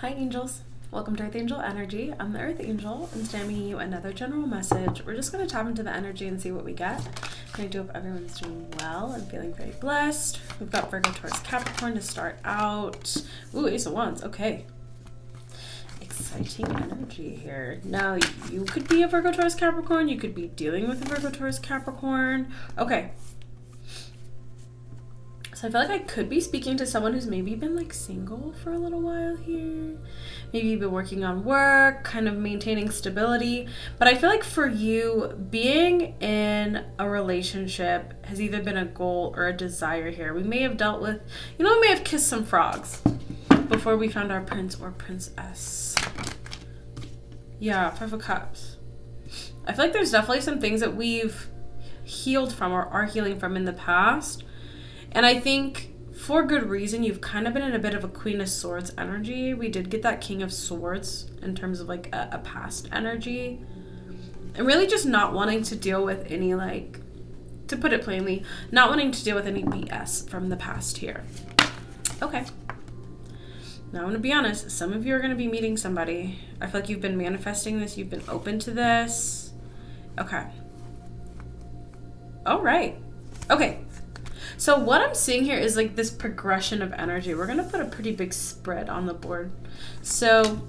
Hi angels, welcome to Earth Angel Energy. I'm the Earth Angel and today I'm bringing you another general message. We're just going to tap into the energy and see what we get. And I do hope everyone's doing well and feeling very blessed. We've got Virgo, Taurus, Capricorn to start out. Ooh, Ace of Wands, okay. Exciting energy here. Now you could be a Virgo, Taurus, Capricorn. You could be dealing with a Virgo, Taurus, Capricorn. Okay. So I feel like I could be speaking to someone who's maybe been like single for a little while here. Maybe you've been working on work, kind of maintaining stability. But I feel like for you, being in a relationship has either been a goal or a desire here. We may have dealt with, we may have kissed some frogs before we found our prince or princess. Yeah, Five of Cups. I feel like there's definitely some things that we've healed from or are healing from in the past. And I think for good reason, you've kind of been in a bit of a Queen of Swords energy. We did get that King of Swords in terms of like a past energy. And really just not wanting to deal with any, like, to put it plainly, not wanting to deal with any BS from the past here. Okay. Now I'm going to be honest. Some of you are going to be meeting somebody. I feel like you've been manifesting this. You've been open to this. Okay. All right. Okay. So what I'm seeing here is like this progression of energy. We're going to put a pretty big spread on the board. So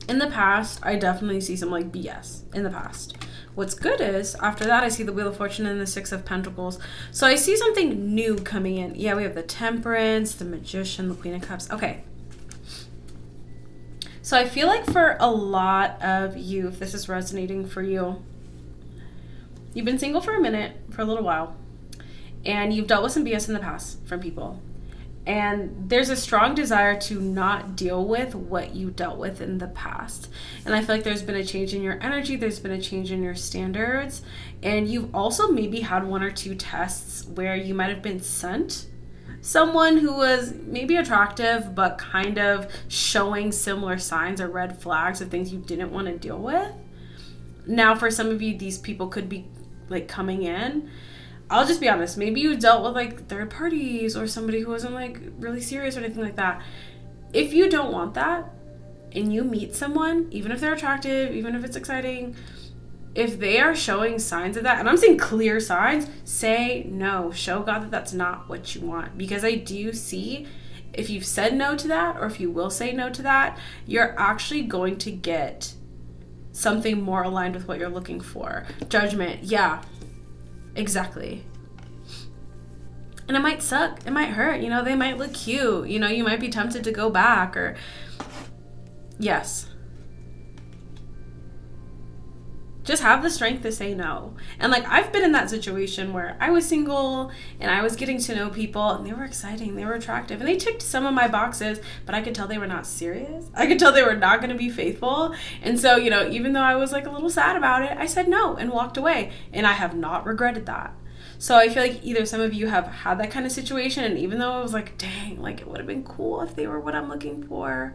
in the past, I definitely see some like BS in the past. What's good is after that, I see the Wheel of Fortune and the Six of Pentacles. So I see something new coming in. Yeah, we have the Temperance, the Magician, the Queen of Cups. Okay. So I feel like for a lot of you, if this is resonating for you, you've been single for a minute, for a little while. And you've dealt with some BS in the past from people. And there's a strong desire to not deal with what you dealt with in the past. And I feel like there's been a change in your energy. There's been a change in your standards. And you've also maybe had one or two tests where you might have been sent someone who was maybe attractive, but kind of showing similar signs or red flags of things you didn't want to deal with. Now, for some of you, these people could be like coming in. I'll just be honest, maybe you dealt with like third parties or somebody who wasn't like really serious or anything like that. If you don't want that and you meet someone, even if they're attractive, even if it's exciting, if they are showing signs of that, and I'm saying clear signs, say no. Show God that that's not what you want. Because I do see if you've said no to that or if you will say no to that, you're actually going to get something more aligned with what you're looking for. Judgment, yeah. Exactly. And it might suck. It might hurt. They might look cute. You might be tempted to go back or... Yes. Just have the strength to say no. And like, I've been in that situation where I was single and I was getting to know people and they were exciting. They were attractive and they ticked some of my boxes, but I could tell they were not serious. I could tell they were not going to be faithful. And so, even though I was like a little sad about it, I said no and walked away. And I have not regretted that. So I feel like either some of you have had that kind of situation. And even though it was like, dang, like it would have been cool if they were what I'm looking for,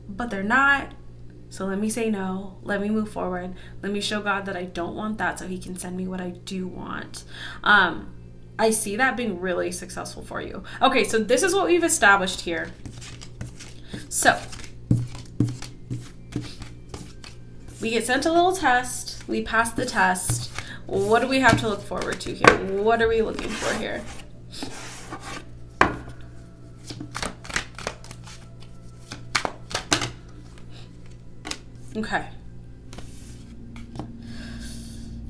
but they're not. So let me say no. Let me move forward. Let me show God that I don't want that so he can send me what I do want. I see that being really successful for you. Okay, so this is what we've established here. So we get sent a little test. We pass the test. What do we have to look forward to here? What are we looking for here? Okay.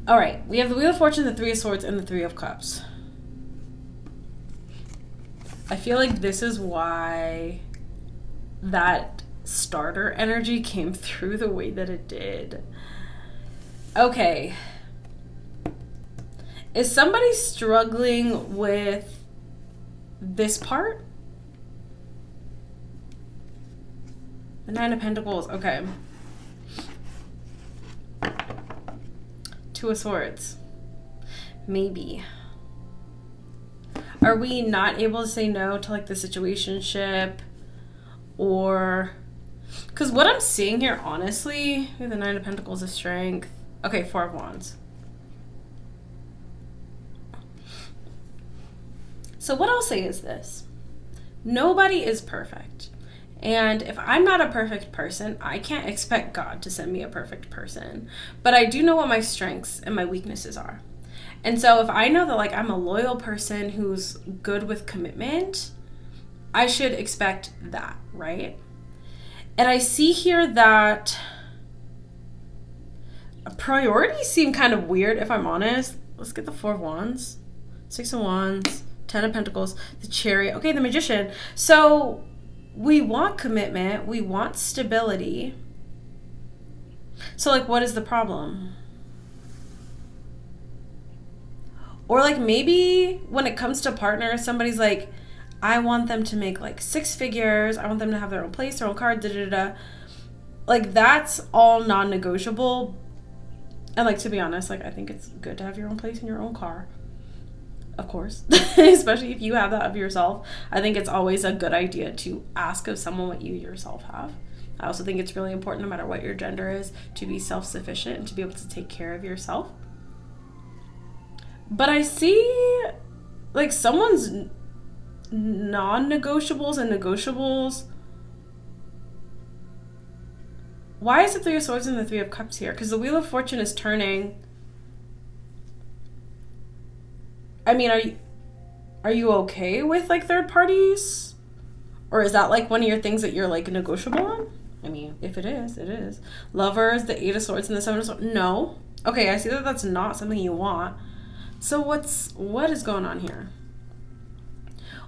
All right. We have the Wheel of Fortune, the Three of Swords, and the Three of Cups. I feel like this is why that starter energy came through the way that it did. Okay. Is somebody struggling with this part? The Nine of Pentacles. Okay. Two of Swords. Maybe. Are we not able to say no to like the situationship? Or... Because what I'm seeing here, honestly, we have the Nine of Pentacles of Strength. Okay, Four of Wands. So what I'll say is this. Nobody is perfect. And if I'm not a perfect person, I can't expect God to send me a perfect person. But I do know what my strengths and my weaknesses are. And so if I know that like I'm a loyal person who's good with commitment, I should expect that, right? And I see here that priorities seem kind of weird, if I'm honest. Let's get the 4 of Wands, 6 of Wands, 10 of Pentacles, the Chariot. Okay, the Magician. So we want commitment. We want stability. So like, what is the problem? Or like maybe when it comes to partners, somebody's like, I want them to make like 6 figures. I want them to have their own place, their own car, da-da-da. Like that's all non-negotiable. And like, to be honest, like I think it's good to have your own place and your own car. Of course. Especially if you have that of yourself. I think it's always a good idea to ask of someone what you yourself have. I also think it's really important, no matter what your gender is, to be self-sufficient and to be able to take care of yourself. But I see like someone's non-negotiables and negotiables. Why is it 3 of Swords and the 3 of Cups here? Because the Wheel of Fortune is turning. I mean, are you okay with like third parties? Or is that like one of your things that you're like negotiable on? I mean, if it is, it is. Lovers, the 8 of Swords and the 7 of Swords. No. Okay, I see that that's not something you want. So what is going on here?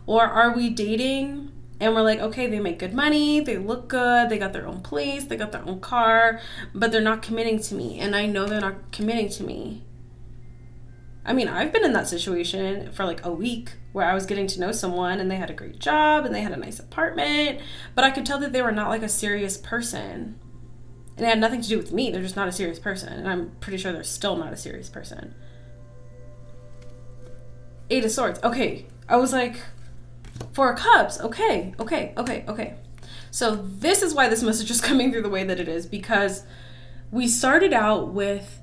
Or are we dating and we're like, okay, they make good money, they look good, they got their own place, they got their own car, but they're not committing to me, and I know they're not committing to me. I mean, I've been in that situation for like a week where I was getting to know someone and they had a great job and they had a nice apartment, but I could tell that they were not like a serious person. And it had nothing to do with me. They're just not a serious person. And I'm pretty sure they're still not a serious person. 8 of Swords. Okay. I was like, 4 of Cups. Okay. So this is why this message is coming through the way that it is, because we started out with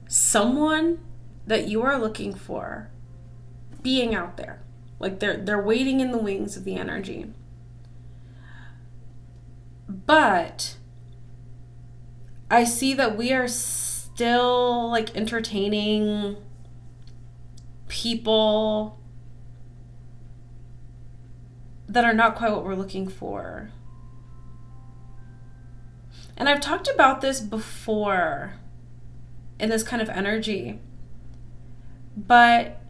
someone that you are looking for being out there. Like they're waiting in the wings of the energy. But I see that we are still like entertaining people that are not quite what we're looking for. And I've talked about this before in this kind of energy. But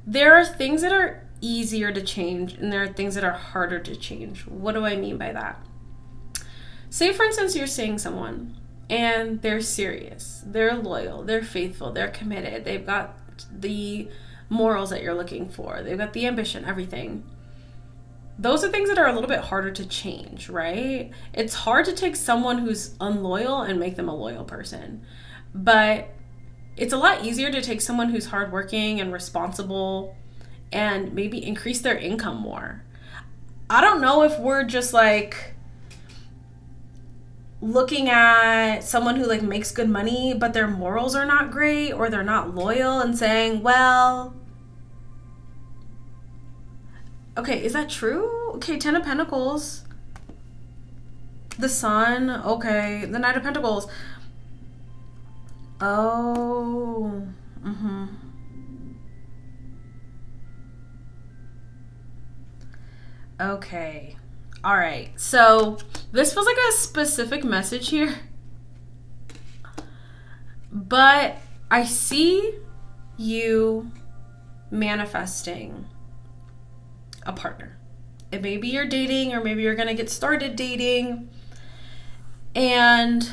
there are things that are easier to change and there are things that are harder to change. What do I mean by that? Say, for instance, you're seeing someone and they're serious, they're loyal, they're faithful, they're committed, they've got the morals that you're looking for, they've got the ambition, everything. Those are things that are a little bit harder to change, right? It's hard to take someone who's unloyal and make them a loyal person. But it's a lot easier to take someone who's hardworking and responsible and maybe increase their income more. I don't know if we're just like looking at someone who like makes good money, but their morals are not great or they're not loyal and saying, well, okay, is that true? Okay, 10 of Pentacles. The Sun. Okay, the Knight of Pentacles. Oh. Mm-hmm. Okay. All right. So this feels like a specific message here. But I see you manifesting a partner. It may be you're dating or maybe you're going to get started dating. And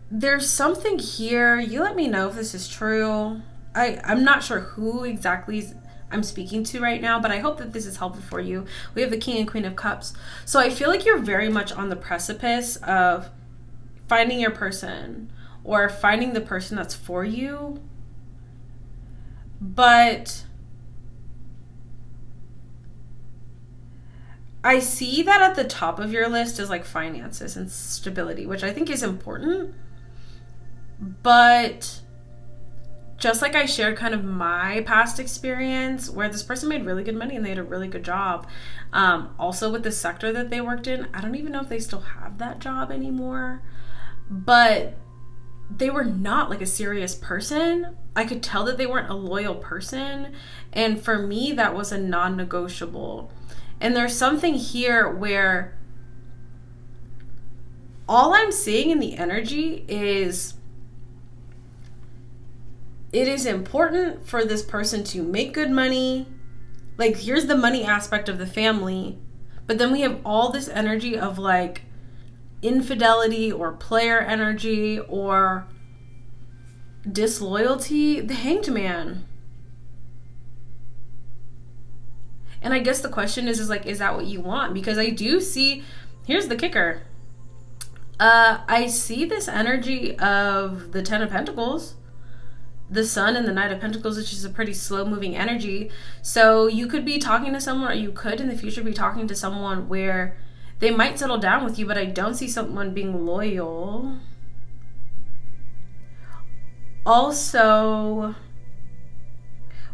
there's something here. You let me know if this is true. I'm not sure who exactly I'm speaking to right now, but I hope that this is helpful for you. We have the King and Queen of Cups. So I feel like you're very much on the precipice of finding your person or finding the person that's for you. But I see that at the top of your list is like finances and stability, which I think is important. But just like I shared kind of my past experience where this person made really good money and they had a really good job. Also with the sector that they worked in, I don't even know if they still have that job anymore, but they were not like a serious person. I could tell that they weren't a loyal person. And for me, that was a non-negotiable. And there's something here where all I'm seeing in the energy is it is important for this person to make good money. Like, here's the money aspect of the family. But then we have all this energy of like infidelity or player energy or disloyalty. The Hanged Man. And I guess the question is like, is that what you want? Because I do see, here's the kicker. I see this energy of the Ten of Pentacles, the Sun and the Knight of Pentacles, which is a pretty slow moving energy. So you could be talking to someone, or you could in the future be talking to someone where they might settle down with you, but I don't see someone being loyal. Also,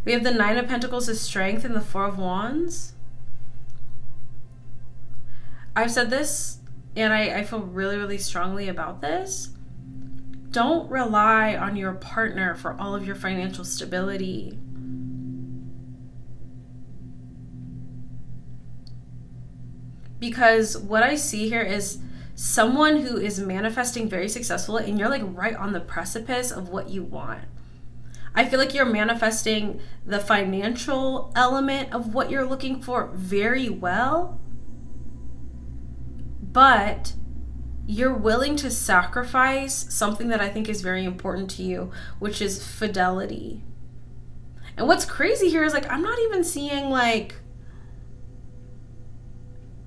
we have the Nine of Pentacles as strength and the Four of Wands. I've said this, and I feel really, really strongly about this. Don't rely on your partner for all of your financial stability. Because what I see here is someone who is manifesting very successfully, and you're like right on the precipice of what you want. I feel like you're manifesting the financial element of what you're looking for very well, but you're willing to sacrifice something that I think is very important to you, which is fidelity. And what's crazy here is like, I'm not even seeing like,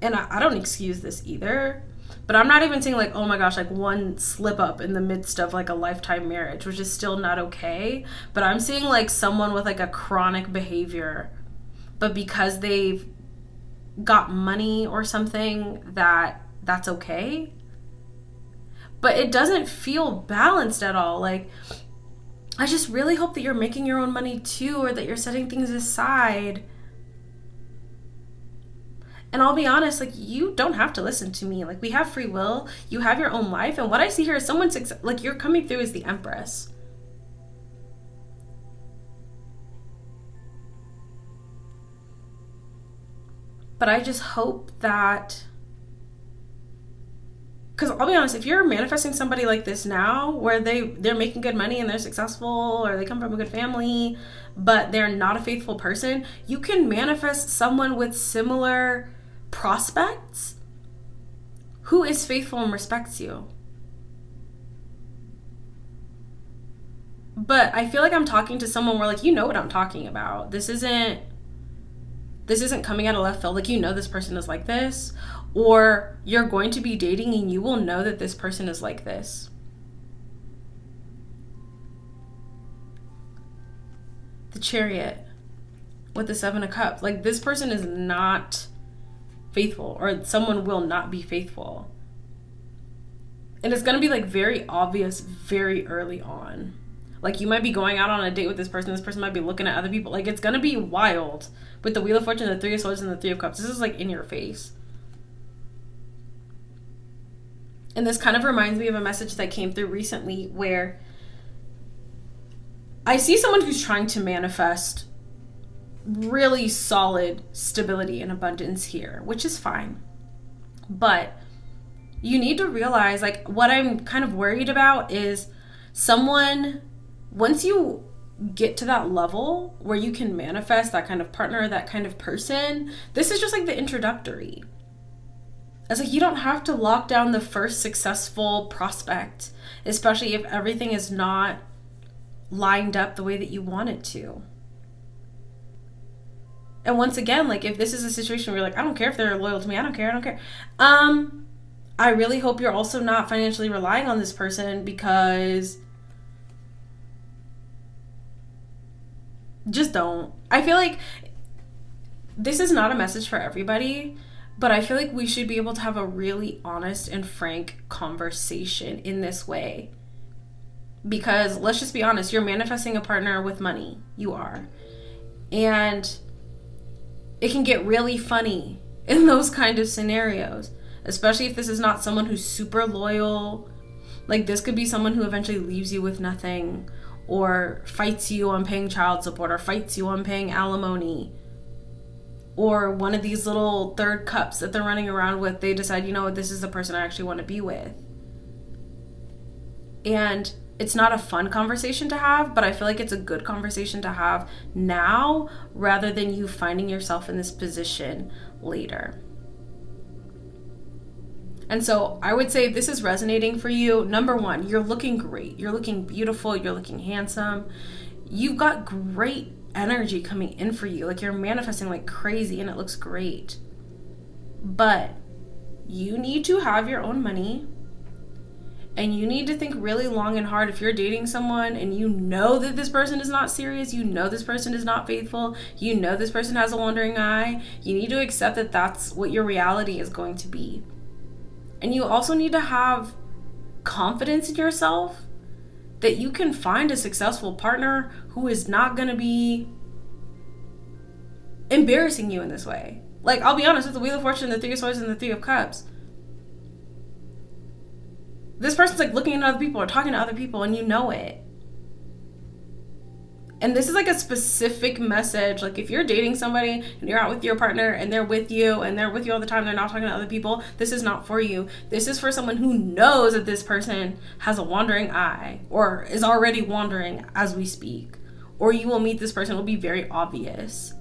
and I don't excuse this either, but I'm not even seeing like, oh my gosh, like one slip up in the midst of like a lifetime marriage, which is still not okay. But I'm seeing like someone with like a chronic behavior, but because they've got money or something, that's okay. But it doesn't feel balanced at all. Like, I just really hope that you're making your own money too, or that you're setting things aside. And I'll be honest, like, you don't have to listen to me. Like, we have free will. You have your own life. And what I see here is someone, like, you're coming through as the Empress. But I just hope that, because I'll be honest, if you're manifesting somebody like this now, where they're making good money and they're successful, or they come from a good family, but they're not a faithful person, you can manifest someone with similar prospects who is faithful and respects you. But I feel like I'm talking to someone where, like, you know what I'm talking about. This isn't coming out of left field. Like, you know this person is like this. Or you're going to be dating and you will know that this person is like this. The Chariot with the Seven of Cups. Like, this person is not faithful, or someone will not be faithful. And it's going to be like very obvious very early on. Like, you might be going out on a date with this person might be looking at other people. Like, it's going to be wild with the Wheel of Fortune, the Three of Swords, and the Three of Cups. This is like in your face. And this kind of reminds me of a message that came through recently where I see someone who's trying to manifest really solid stability and abundance here, which is fine. But you need to realize, like, what I'm kind of worried about is someone, once you get to that level where you can manifest that kind of partner, that kind of person, this is just like the introductory. It's like, you don't have to lock down the first successful prospect, especially if everything is not lined up the way that you want it to. And once again, like, if this is a situation where you're like, I don't care if they're loyal to me, I don't care. I really hope you're also not financially relying on this person, because just don't. I feel like this is not a message for everybody, but I feel like we should be able to have a really honest and frank conversation in this way. Because let's just be honest, you're manifesting a partner with money. You are. And it can get really funny in those kind of scenarios, especially if this is not someone who's super loyal. Like, this could be someone who eventually leaves you with nothing, or fights you on paying child support, or fights you on paying alimony, or one of these little third cups that they're running around with, they decide, you know what, this is the person I actually want to be with. And it's not a fun conversation to have, but I feel like it's a good conversation to have now rather than you finding yourself in this position later. And so I would say if this is resonating for you, number one, you're looking great. You're looking beautiful. You're looking handsome. You've got great energy coming in for you. Like, you're manifesting like crazy and it looks great. But you need to have your own money. And you need to think really long and hard if you're dating someone and you know that this person is not serious, you know this person is not faithful, you know this person has a wandering eye, you need to accept that that's what your reality is going to be. And you also need to have confidence in yourself that you can find a successful partner who is not going to be embarrassing you in this way. Like, I'll be honest, with the Wheel of Fortune, the Three of Swords, and the Three of Cups, this person's like looking at other people or talking to other people, and you know it. And this is like a specific message. Like, if you're dating somebody and you're out with your partner and they're with you all the time, they're not talking to other people, this is not for you. This is for someone who knows that this person has a wandering eye or is already wandering as we speak. Or you will meet this person, it will be very obvious.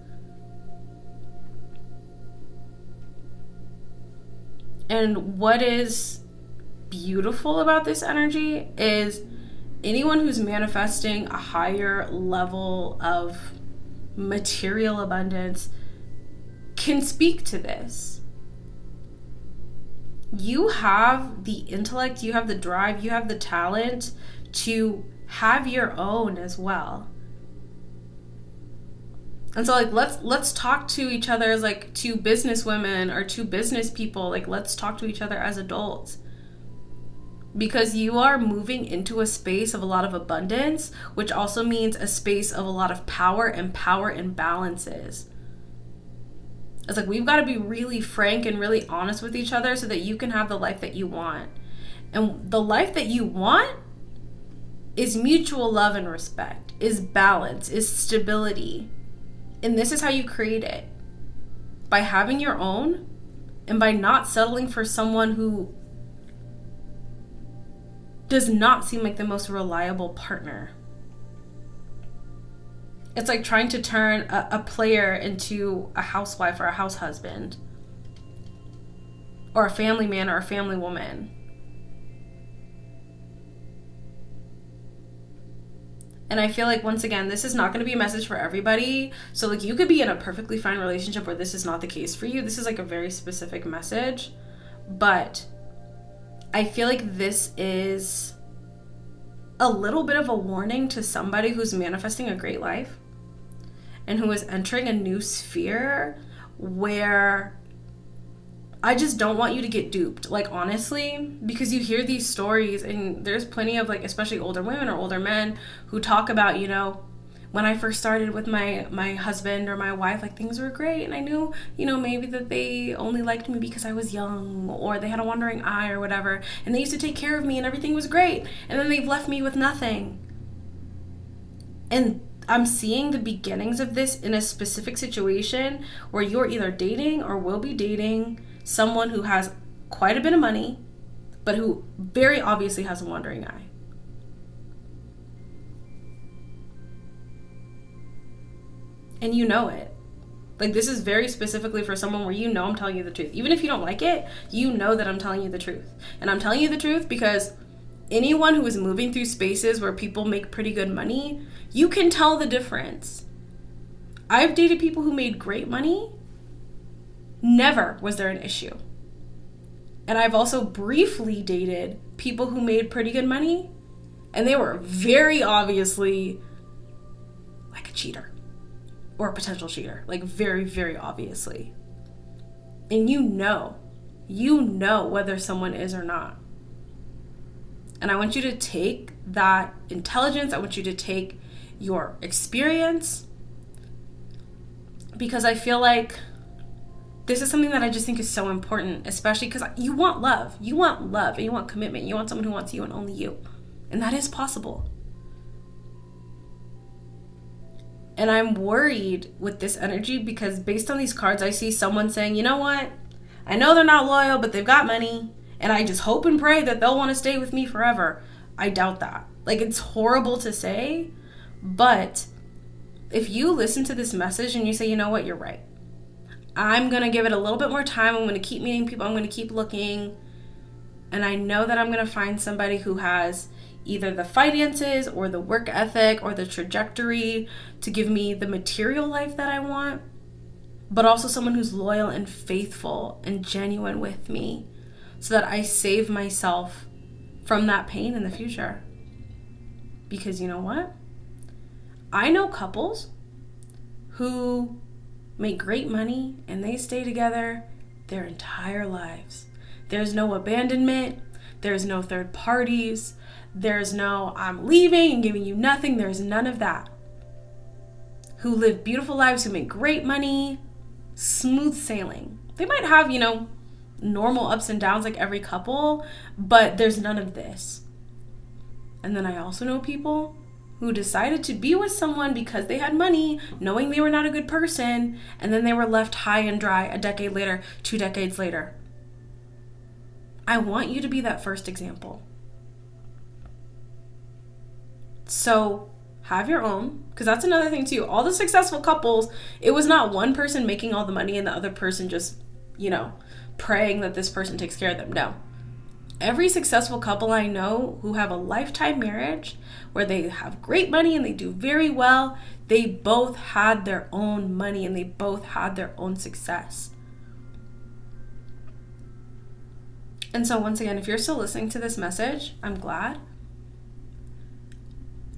And what is beautiful about this energy is anyone who's manifesting a higher level of material abundance can speak to this. You have the intellect, you have the drive, you have the talent to have your own as well. And so, like, let's talk to each other as like two business women or two business people. Like, let's talk to each other as adults. Because you are moving into a space of a lot of abundance, which also means a space of a lot of power and power imbalances. It's like, we've got to be really frank and really honest with each other so that you can have the life that you want. And the life that you want is mutual love and respect, is balance, is stability. And this is how you create it. By having your own and by not settling for someone who does not seem like the most reliable partner. It's like trying to turn a player into a housewife or a house husband, or a family man or a family woman. And I feel like, once again, this is not going to be a message for everybody. So, like, you could be in a perfectly fine relationship where this is not the case for you. This is like a very specific message. But I feel like this is a little bit of a warning to somebody who's manifesting a great life and who is entering a new sphere where I just don't want you to get duped. Like, honestly, because you hear these stories and there's plenty of, like, especially older women or older men who talk about, you know, when I first started with my husband or my wife, like, things were great, and I knew, you know, maybe that they only liked me because I was young, or they had a wandering eye or whatever, and they used to take care of me and everything was great, and then they've left me with nothing. And I'm seeing the beginnings of this in a specific situation where you're either dating or will be dating someone who has quite a bit of money, but who very obviously has a wandering eye. And you know it. Like, this is very specifically for someone where you know I'm telling you the truth. Even if you don't like it, you know that I'm telling you the truth. And I'm telling you the truth because anyone who is moving through spaces where people make pretty good money, you can tell the difference. I've dated people who made great money. Never was there an issue. And I've also briefly dated people who made pretty good money, and they were very obviously like a cheater. Or a potential cheater, like, very, very obviously. And you know whether someone is or not. And I want you to take that intelligence, I want you to take your experience, because I feel like this is something that I just think is so important, especially because you want love. You want love and you want commitment. You want someone who wants you and only you. And that is possible. And I'm worried with this energy because based on these cards, I see someone saying, you know what? I know they're not loyal, but they've got money. And I just hope and pray that they'll want to stay with me forever. I doubt that. Like, it's horrible to say, but if you listen to this message and you say, you know what, you're right. I'm going to give it a little bit more time. I'm going to keep meeting people. I'm going to keep looking. And I know that I'm going to find somebody who has either the finances or the work ethic or the trajectory to give me the material life that I want, but also someone who's loyal and faithful and genuine with me so that I save myself from that pain in the future. Because you know what? I know couples who make great money and they stay together their entire lives. There's no abandonment. There's no third parties. There's no I'm leaving and giving you nothing. There's none of that. Who live beautiful lives, who make great money, smooth sailing. They might have, normal ups and downs like every couple, but there's none of this. And then I also know people who decided to be with someone because they had money, knowing they were not a good person, and then they were left high and dry a decade later, 2 decades later. I want you to be that first example. So have your own, because that's another thing too. All the successful couples, it was not one person making all the money and the other person just, praying that this person takes care of them. No. Every successful couple I know who have a lifetime marriage where they have great money and they do very well, they both had their own money and they both had their own success. And so once again, if you're still listening to this message, I'm glad.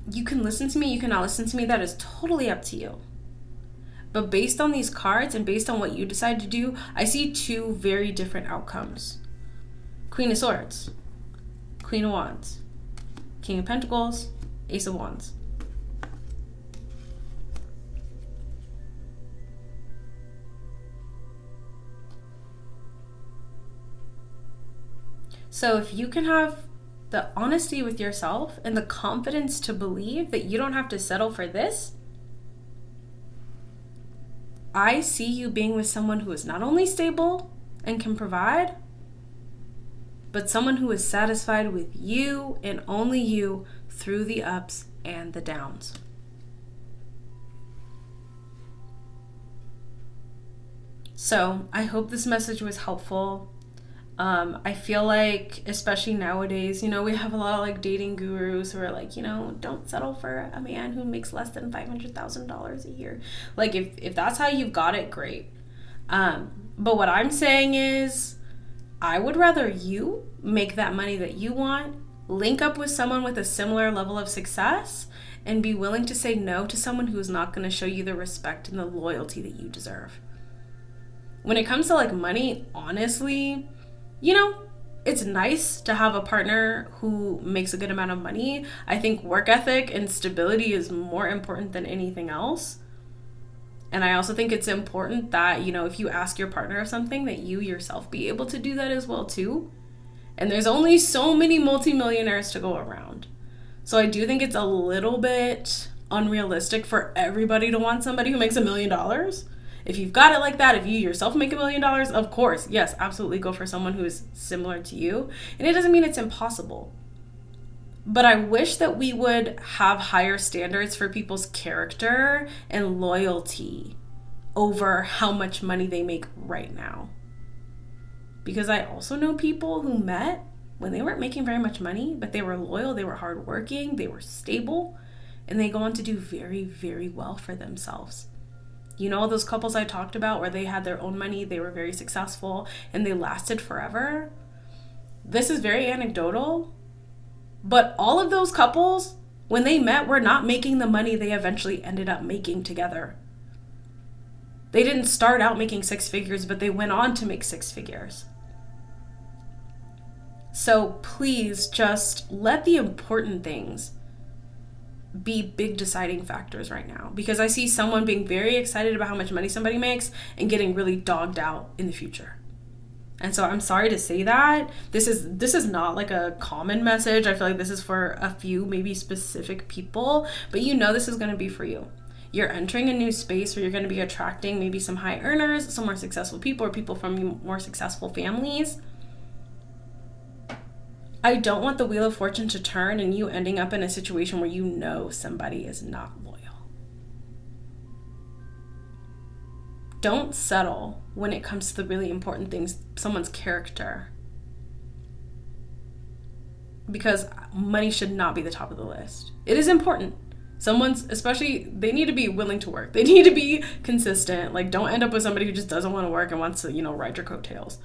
You can listen to me, you cannot listen to me, that is totally up to you. But based on these cards and based on what you decide to do, I see 2 very different outcomes. Queen of Swords, Queen of Wands, King of Pentacles, Ace of Wands. So if you can have the honesty with yourself and the confidence to believe that you don't have to settle for this, I see you being with someone who is not only stable and can provide, but someone who is satisfied with you and only you through the ups and the downs. So I hope this message was helpful. I feel like, especially nowadays, we have a lot of dating gurus who are like, don't settle for a man who makes less than $500,000 a year. Like, if that's how you've got it, great. But what I'm saying is, I would rather you make that money that you want, link up with someone with a similar level of success, and be willing to say no to someone who's not going to show you the respect and the loyalty that you deserve. When it comes to money, honestly, it's nice to have a partner who makes a good amount of money. I think work ethic and stability is more important than anything else. And I also think it's important that, if you ask your partner of something, that you yourself be able to do that as well too. And there's only so many multimillionaires to go around. So I do think it's a little bit unrealistic for everybody to want somebody who makes $1 million. If you've got it like that, if you yourself make $1 million, of course, yes, absolutely go for someone who is similar to you. And it doesn't mean it's impossible. But I wish that we would have higher standards for people's character and loyalty over how much money they make right now. Because I also know people who met when they weren't making very much money, but they were loyal, they were hardworking, they were stable, and they go on to do very, very well for themselves. Those couples I talked about where they had their own money, they were very successful, and they lasted forever. This is very anecdotal, but all of those couples, when they met, were not making the money they eventually ended up making together. They didn't start out making 6 figures, but they went on to make 6 figures. So please just let the important things be big deciding factors right now, because I see someone being very excited about how much money somebody makes and getting really dogged out in the future. And so I'm sorry to say that. This is not like a common message. I feel like this is for a few, maybe specific people, but this is going to be for you. You're entering a new space where you're going to be attracting maybe some high earners, some more successful people, or people from more successful families. I don't want the wheel of fortune to turn and you ending up in a situation where somebody is not loyal. Don't settle when it comes to the really important things, someone's character. Because money should not be the top of the list. It is important. They need to be willing to work. They need to be consistent. Like, don't end up with somebody who just doesn't want to work and wants to, ride your coattails.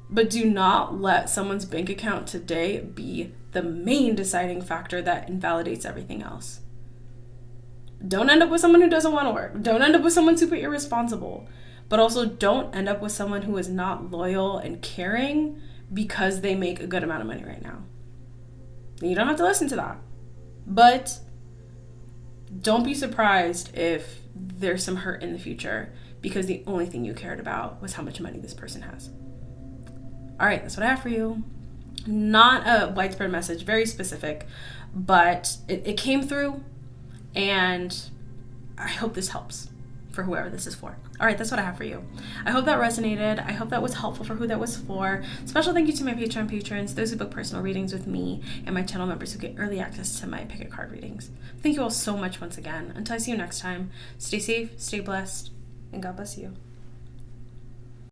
But do not let someone's bank account today be the main deciding factor that invalidates everything else. Don't end up with someone who doesn't want to work. Don't end up with someone super irresponsible. But also don't end up with someone who is not loyal and caring because they make a good amount of money right now. And you don't have to listen to that. But don't be surprised if there's some hurt in the future because the only thing you cared about was how much money this person has. All right, that's what I have for you. Not a widespread message, very specific, but it came through, and I hope this helps for whoever this is for. All right, that's what I have for you. I hope that resonated. I hope that was helpful for who that was for. Special thank you to my Patreon patrons, those who book personal readings with me, and my channel members who get early access to my pick a card readings. Thank you all so much once again. Until I see you next time, stay safe, stay blessed, and God bless you.